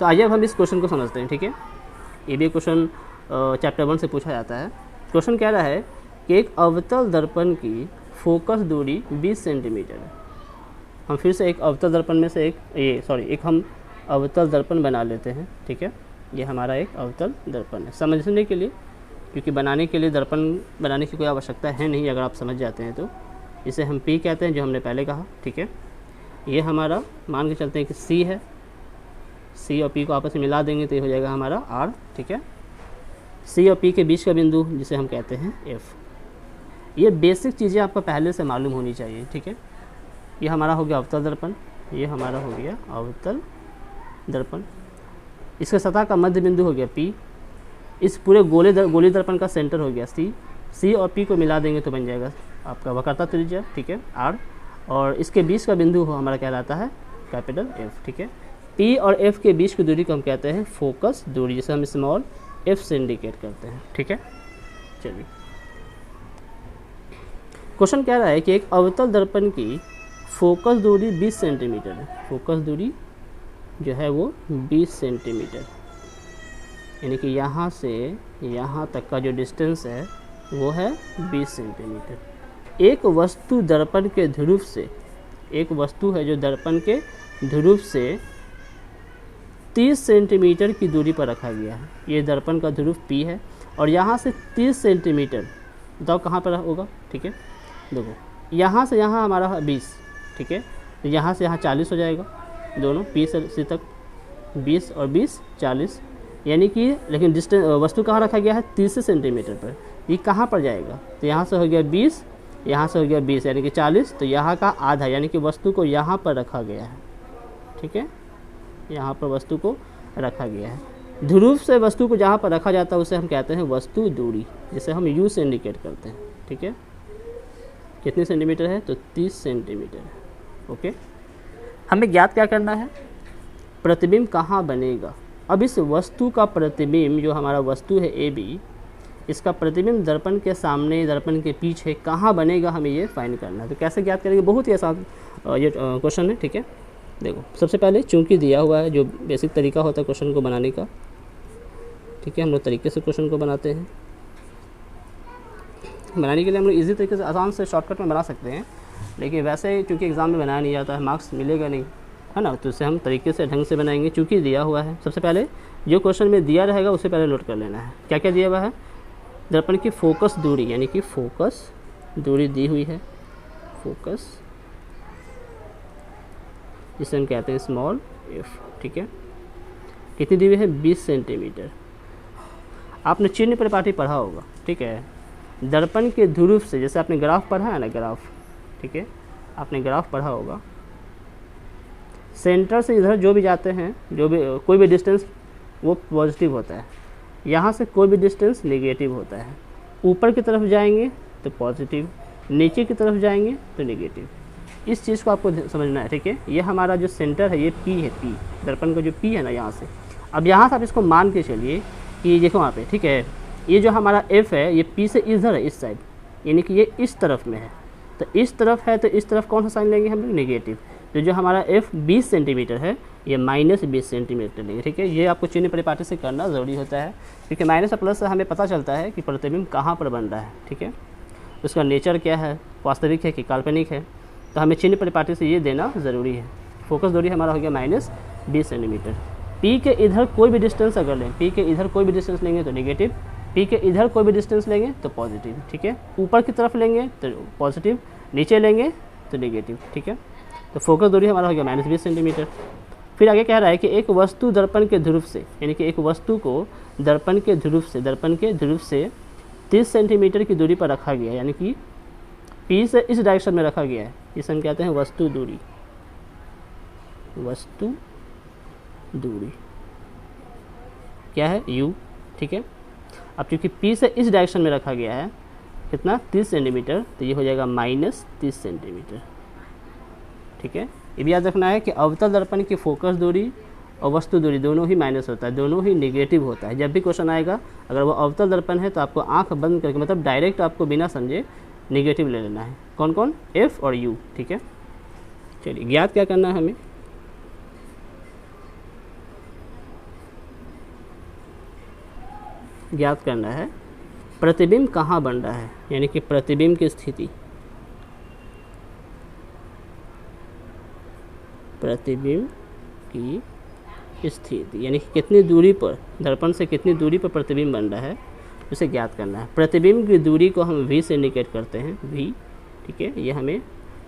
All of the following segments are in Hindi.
तो आइए अब हम इस क्वेश्चन को समझते हैं, ठीक है। ये भी क्वेश्चन चैप्टर 1 से पूछा जाता है। क्वेश्चन कह रहा है कि एक अवतल दर्पण की फोकस दूरी 20 सेंटीमीटर है। हम फिर से एक अवतल दर्पण में से एक हम अवतल दर्पण बना लेते हैं, ठीक है। ये हमारा एक अवतल दर्पण है, समझने के लिए, क्योंकि बनाने के लिए दर्पण बनाने की कोई आवश्यकता है नहीं, अगर आप समझ जाते हैं तो। इसे हम P कहते हैं, जो हमने पहले कहा, ठीक है। ये हमारा मान के चलते हैं कि C है, C और P को आपस में मिला देंगे तो ये हो जाएगा हमारा R, ठीक है। C और P के बीच का बिंदु जिसे हम कहते हैं F। ये बेसिक चीज़ें आपको पहले से मालूम होनी चाहिए, ठीक है। ये हमारा हो गया अवतल दर्पण, ये हमारा हो गया अवतल दर्पण। इसके सतह का मध्य बिंदु हो गया P। इस पूरे गोली दर्पण का सेंटर हो गया C और P को मिला देंगे तो बन जाएगा आपका वक्रता त्रिज्या, ठीक है, R। और इसके बीच का बिंदु हमारा कहलाता है कैपिटल F, ठीक है। P और F के बीच की दूरी को हम कहते हैं फोकस दूरी, जिसे हम स्मॉल f से इंडिकेट करते हैं, ठीक है। चलिए, क्वेश्चन कह रहा है कि एक अवतल दर्पण की फोकस दूरी 20 सेंटीमीटर है। फोकस दूरी जो है वो 20 सेंटीमीटर, यानी कि यहाँ से यहाँ तक का जो डिस्टेंस है वो है 20 सेंटीमीटर। एक वस्तु दर्पण के ध्रुव से, एक वस्तु है जो दर्पण के ध्रुव से 30 सेंटीमीटर की दूरी पर रखा गया है। ये दर्पण का ध्रुव P है और यहाँ से 30 सेंटीमीटर, बताओ कहाँ पर होगा, ठीक है। देखो, यहाँ से यहाँ हमारा 20, ठीक है, तो यहाँ से यहाँ 40 हो जाएगा, दोनों P से C तक 20 और 20 40, यानी कि, लेकिन डिस्टेंस वस्तु कहाँ रखा गया है 30 सेंटीमीटर पर। ये कहाँ पर जाएगा, तो यहाँ से हो गया 20, यहाँ से हो गया 20, यानी कि 40, तो यहाँ का आधा, यानी कि वस्तु को यहाँ पर रखा गया है, ठीक है। यहाँ पर वस्तु को रखा गया है। ध्रुव से वस्तु को जहाँ पर रखा जाता है उसे हम कहते हैं वस्तु दूरी, जिसे हम U से इंडिकेट करते हैं, ठीक है। कितने सेंटीमीटर है, तो 30 सेंटीमीटर है, ओके। हमें ज्ञात क्या करना है, प्रतिबिंब कहाँ बनेगा। अब इस वस्तु का प्रतिबिंब, जो हमारा वस्तु है AB, इसका प्रतिबिंब दर्पण के सामने, दर्पण के पीछे कहाँ बनेगा, हमें ये फाइंड करना है। तो कैसे ज्ञात करेंगे, बहुत ही आसान ये क्वेश्चन है, ठीक है। देखो, सबसे पहले चूंकि दिया हुआ है, जो बेसिक तरीका होता है क्वेश्चन को बनाने का, ठीक है, हम लोग तरीके से क्वेश्चन को बनाते हैं। बनाने के लिए हम लोग ईजी तरीके से, आसान से, शॉर्टकट में बना सकते हैं, लेकिन वैसे चूँकि एग्ज़ाम में बनाया नहीं जाता है, मार्क्स मिलेगा नहीं, है ना, तो इसे हम तरीके से ढंग से बनाएंगे। चूँकि दिया हुआ है, सबसे पहले जो क्वेश्चन में दिया रहेगा उसे पहले नोट कर लेना है। क्या क्या दिया हुआ है, दर्पण की फोकस दूरी, यानी कि फोकस दूरी दी हुई है, फोकस, जिसे हम कहते हैं स्मॉल f, ठीक है। कितनी दी हुई है, 20 सेंटीमीटर। आपने चिन्ह परिपाटी पढ़ा होगा, ठीक है। दर्पण के ध्रुव से, जैसे आपने ग्राफ पढ़ा है ना, ग्राफ, ठीक है, आपने ग्राफ पढ़ा होगा, सेंटर से इधर जो भी जाते हैं, जो भी कोई भी डिस्टेंस वो पॉजिटिव होता है, यहाँ से कोई भी डिस्टेंस नेगेटिव होता है। ऊपर की तरफ जाएंगे तो पॉजिटिव, नीचे की तरफ जाएंगे तो नेगेटिव। इस चीज़ को आपको समझना है, ठीक है। ये हमारा जो सेंटर है ये P है, P दर्पण का जो P है ना, यहाँ से, अब यहाँ से आप इसको मान के चलिए कि देखो वहाँ पे, ठीक है, ये जो हमारा F है ये P से इधर है, इस साइड, यानी कि ये इस तरफ में है, तो इस तरफ है, तो इस तरफ कौन सा साइन लेंगे हम लोग, नेगेटिव। तो जो हमारा F 20 सेंटीमीटर है ये -20 सेंटीमीटर लेंगे, ठीक है। ये आपको चिन्ह परिपाटी से करना ज़रूरी होता है, क्योंकि माइनस और प्लस से हमें पता चलता है कि प्रतिबिंब कहाँ पर बन रहा है, ठीक है, उसका नेचर क्या है, वास्तविक है कि काल्पनिक है, तो हमें चिन्ह परिपाटी से ये देना ज़रूरी है। फोकस दूरी हमारा हो गया -20 सेंटीमीटर। P के इधर कोई भी डिस्टेंस अगर लें, P के इधर कोई भी डिस्टेंस लेंगे तो नेगेटिव, P के इधर कोई भी डिस्टेंस लेंगे तो पॉजिटिव, ठीक है। ऊपर की तरफ लेंगे तो पॉजिटिव, नीचे लेंगे तो नेगेटिव, ठीक है। तो फोकस दूरी हमारा हो गया -20 सेंटीमीटर। फिर आगे कह रहा है कि एक वस्तु दर्पण के ध्रुव से, यानी कि एक वस्तु को दर्पण के ध्रुव से 30 सेंटीमीटर की दूरी पर रखा गया है, यानी कि P से इस डायरेक्शन में रखा गया है, इसे हम कहते हैं वस्तु दूरी, वस्तु दूरी क्या है, U, ठीक है। अब चूँकि P से इस डायरेक्शन में रखा गया है, कितना, 30 सेंटीमीटर, तो ये हो जाएगा -30 सेंटीमीटर, ठीक है। ये भी याद रखना है कि अवतल दर्पण की फोकस दूरी और वस्तु दूरी दोनों ही माइनस होता है, दोनों ही नेगेटिव होता है। जब भी क्वेश्चन आएगा, अगर वो अवतल दर्पण है तो आपको आंख बंद करके, मतलब डायरेक्ट आपको बिना समझे नेगेटिव ले लेना है। कौन कौन, F और U, ठीक है। चलिए, ज्ञात क्या करना है हमें, ज्ञात करना है प्रतिबिंब कहाँ बन रहा है, यानी कि प्रतिबिंब की स्थिति, प्रतिबिंब की स्थिति यानी कि कितनी दूरी पर, दर्पण से कितनी दूरी पर प्रतिबिंब बन रहा है उसे ज्ञात करना है। प्रतिबिंब की दूरी को हम v से इंडिकेट करते हैं, v, ठीक है, ये हमें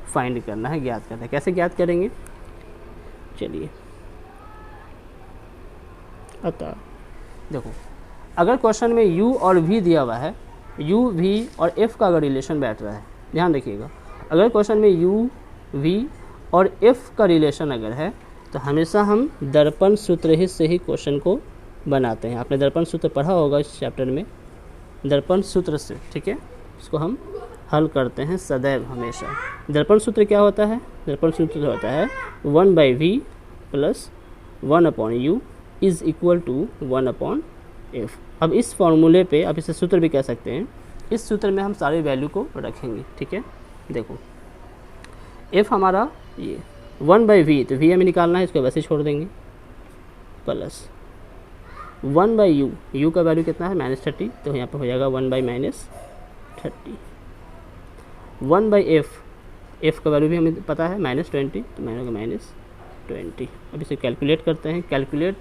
फाइंड करना है, ज्ञात करना है। कैसे ज्ञात करेंगे, चलिए, अतः देखो अगर क्वेश्चन में u और v दिया हुआ है, u, v और f का अगर रिलेशन बैठ रहा है, ध्यान रखिएगा, अगर क्वेश्चन में u, v और f का रिलेशन अगर है तो हमेशा हम दर्पण सूत्र ही से ही क्वेश्चन को बनाते हैं। आपने दर्पण सूत्र पढ़ा होगा इस चैप्टर में, दर्पण सूत्र से, ठीक है, इसको हम हल करते हैं सदैव हमेशा। दर्पण सूत्र क्या होता है, दर्पण सूत्र होता है 1/v plus 1/u is equal to 1/f। अब इस फॉर्मूले पे आप इसे सूत्र भी कह सकते हैं, इस सूत्र में हम सारे वैल्यू को रखेंगे, ठीक है। देखो f हमारा ये 1/v, तो v हमें निकालना है, इसको वैसे छोड़ देंगे, प्लस 1/u, u का वैल्यू कितना है -30, तो यहाँ पे हो जाएगा 1/-30, 1/f, f का वैल्यू भी हमें पता है -20, तो मैंने होगा -20। अब इसे कैलकुलेट करते हैं। कैलकुलेट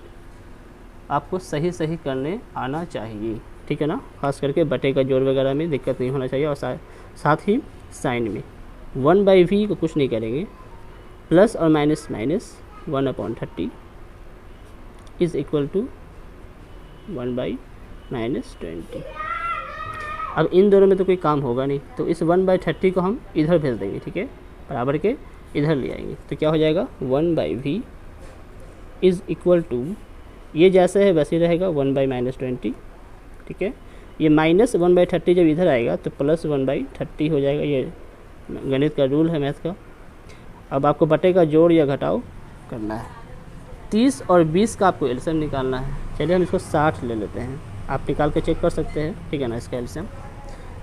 आपको सही सही करने आना चाहिए, ठीक है ना, खास करके बटे का जोड़ वगैरह में दिक्कत नहीं होना चाहिए, और साथ ही साइन में 1/v को कुछ नहीं करेंगे, प्लस और माइनस 1/30 इज़ इक्वल टू 1/-20। अब इन दोनों में तो कोई काम होगा नहीं, तो इस 1/30 को हम इधर भेज देंगे, ठीक है, बराबर के इधर ले आएंगे, तो क्या हो जाएगा 1/v इज़ इक्वल टू, ये जैसे है वैसे ही रहेगा 1/-20, ठीक है, ये माइनस 1/30 जब इधर आएगा तो प्लस 1/30 हो जाएगा, ये गणित का रूल है मैथ का। अब आपको बटे का जोड़ या घटाव करना है, 30 और 20 का आपको एलसीएम निकालना है। चलिए हम इसको 60 ले लेते हैं, आप निकाल के चेक कर सकते हैं, ठीक है ना, इसका एलसीएम,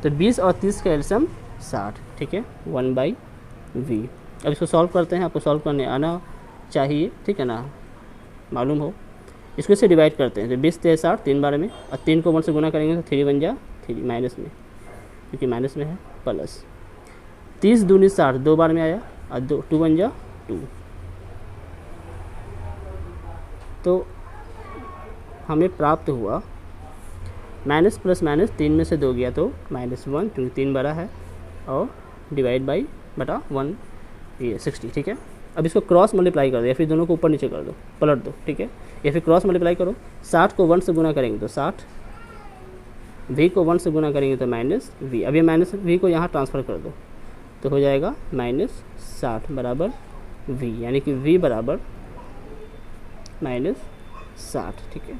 तो 20 और 30 का एलसीएम 60, ठीक है, 1/v। अब इसको सॉल्व करते हैं, आपको सॉल्व करने आना चाहिए, ठीक है ना, मालूम हो। इसको से डिवाइड करते हैं, तो 20 × 60 3 बार में, और 3 को 1 से गुना करेंगे तो 3 बन जा 3 माइनस में, क्योंकि माइनस में है, प्लस 30 दूनी 60 2 बार में आया, और 2 बन जा 2, तो हमें प्राप्त हुआ माइनस प्लस माइनस 3 में से 2 गया तो -1, क्योंकि 3 बड़ा है, और डिवाइड बाई बटा 1, ये 60, ठीक है। अब इसको क्रॉस मल्टीप्लाई कर दो, या फिर दोनों को ऊपर नीचे कर दो, पलट दो, ठीक है, या फिर क्रॉस मल्टीप्लाई करो, 60 को 1 से गुना करेंगे तो 60, v को 1 से गुना करेंगे तो -v। अब ये -v को यहाँ ट्रांसफ़र कर दो, तो हो जाएगा -60 बराबर v, यानी कि v बराबर -60, ठीक है।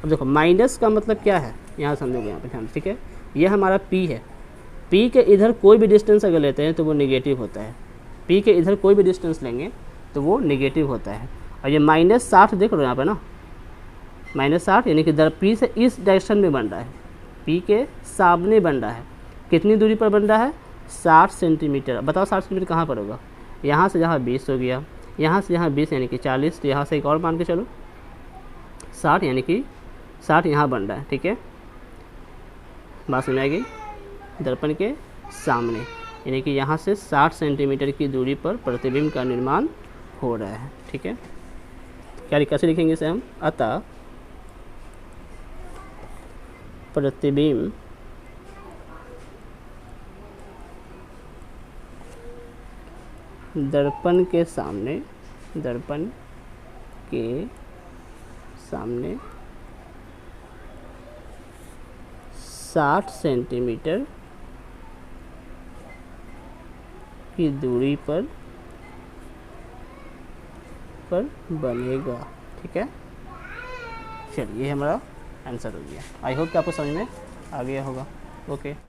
अब देखो माइनस का मतलब क्या है, यहाँ समझोगे, यहाँ पे ध्यान, ठीक है, ये हमारा p है, p के इधर कोई भी डिस्टेंस अगर लेते हैं तो वो नेगेटिव होता है, p के इधर कोई भी डिस्टेंस लेंगे तो वो नेगेटिव होता है। और ये -60 देख लो यहाँ पे ना, -60 यानी कि दर p से इस डायरेक्शन में बन रहा है, p के सामने बन रहा है, कितनी दूरी पर बन रहा है 60 सेंटीमीटर। बताओ 60 सेंटीमीटर कहाँ पर होगा, यहाँ से जहाँ 20 हो गया, यहाँ से यहाँ 20 यानी कि 40, तो यहाँ से एक और मान के चलो 60, यानी कि 60 यहाँ बन रहा है, ठीक है, बात समझ आ गई, दर्पण के सामने, यानी कि यहाँ से 60 सेंटीमीटर की दूरी पर प्रतिबिंब का निर्माण हो रहा है, ठीक है। क्या कैसे लिखेंगे इसे हम, अतः प्रतिबिंब दर्पण के सामने, दर्पण के सामने 60 सेंटीमीटर की दूरी पर बनेगा, ठीक है। चलिए ये हमारा आंसर हो गया। आई होप कि आपको समझ में आ गया होगा। ओके।